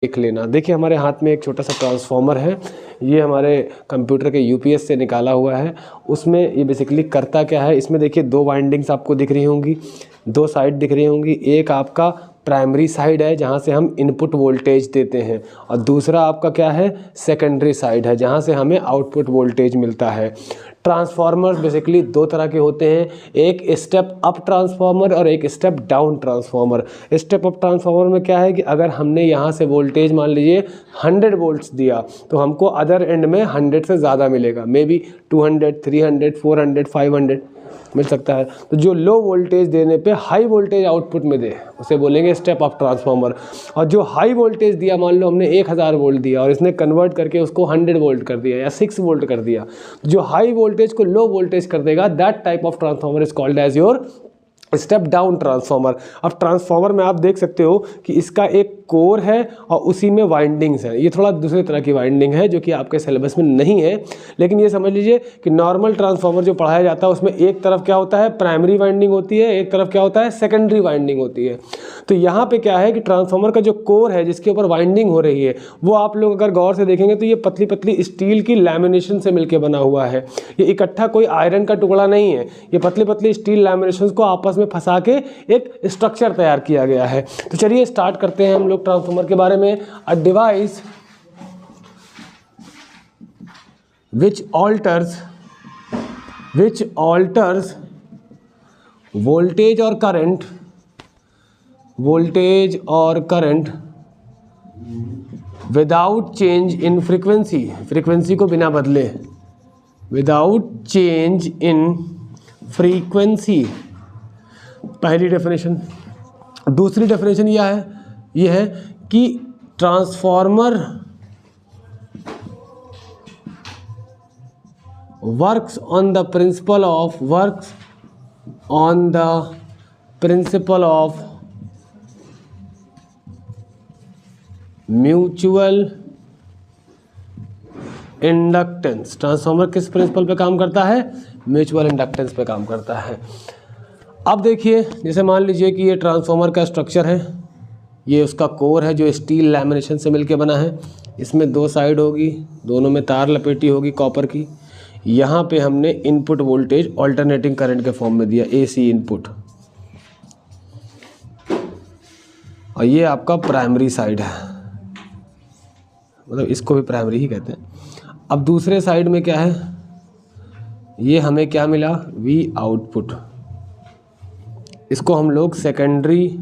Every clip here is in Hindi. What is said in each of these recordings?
देख लेना। देखिए हमारे हाथ में एक छोटा सा ट्रांसफार्मर है, ये हमारे कंप्यूटर के यूपीएस से निकाला हुआ है। उसमें ये बेसिकली करता क्या है, इसमें देखिए दो वाइंडिंग्स आपको दिख रही होंगी, दो साइड दिख रही होंगी। एक आपका प्राइमरी साइड है जहाँ से हम इनपुट वोल्टेज देते हैं, और दूसरा आपका क्या है, सेकेंडरी साइड है जहाँ से हमें आउटपुट वोल्टेज मिलता है। ट्रांसफार्मर बेसिकली दो तरह के होते हैं, एक स्टेप अप ट्रांसफार्मर और एक step down transformer. Step up transformer में क्या है कि अगर हमने यहाँ से वोल्टेज मान लीजिए 100 वोल्ट्स दिया तो हमको अदर एंड में 100 से ज़्यादा मिलेगा, मे बी 200, 300, 400, 500 मिल सकता है। तो जो लो वोल्टेज देने पे हाई वोल्टेज आउटपुट में दे उसे बोलेंगे स्टेप अप ट्रांसफार्मर। और जो हाई वोल्टेज दिया, मान लो हमने 1000 वोल्ट दिया और इसने कन्वर्ट करके उसको 100 वोल्ट कर दिया या 6 वोल्ट कर दिया, जो हाई वोल्टेज को लो वोल्टेज कर देगा, that type of transformer is called as your step down transformer. अब ट्रांसफार्मर में आप देख सकते हो कि इसका एक कोर है और उसी में वाइंडिंग्स हैं। ये थोड़ा दूसरे तरह की वाइंडिंग है जो कि आपके सिलेबस में नहीं है, लेकिन ये समझ लीजिए कि नॉर्मल ट्रांसफार्मर जो पढ़ाया जाता है उसमें एक तरफ क्या होता है, प्राइमरी वाइंडिंग होती है, एक तरफ क्या होता है, सेकेंडरी वाइंडिंग होती है। तो यहाँ पे क्या है कि ट्रांसफार्मर का जो कोर है जिसके ऊपर वाइंडिंग हो रही है, वो आप लोग अगर गौर से देखेंगे तो ये पतली पतली स्टील की लैमिनेशन से मिलकर बना हुआ है। ये इकट्ठा कोई आयरन का टुकड़ा नहीं है, ये पतली पतली स्टील लैमिनेशन को आपस में फंसा के एक स्ट्रक्चर तैयार किया गया है। तो चलिए स्टार्ट करते हैं हम लोग ट्रांसफार्मर के बारे में। A device which alters voltage or current without change in frequency को बिना बदले, without change in frequency, पहली डेफिनेशन। दूसरी डेफिनेशन यह है कि transformer works on the principle of mutual inductance. Transformer किस प्रिंसिपल पे काम करता है, म्यूचुअल इंडक्टेंस पे काम करता है। अब देखिए जैसे मान लीजिए कि ये ट्रांसफार्मर का स्ट्रक्चर है, ये उसका कोर है जो स्टील लैमिनेशन से मिलके बना है। इसमें दो साइड होगी, दोनों में तार लपेटी होगी कॉपर की। यहाँ पे हमने इनपुट वोल्टेज ऑल्टरनेटिंग करंट के फॉर्म में दिया, एसी इनपुट, और ये आपका प्राइमरी साइड है, मतलब इसको भी प्राइमरी ही कहते हैं। अब दूसरे साइड में क्या है, ये हमें क्या मिला, वी आउटपुट। इसको हम लोग सेकेंडरी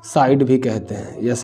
साइड भी कहते हैं। यस।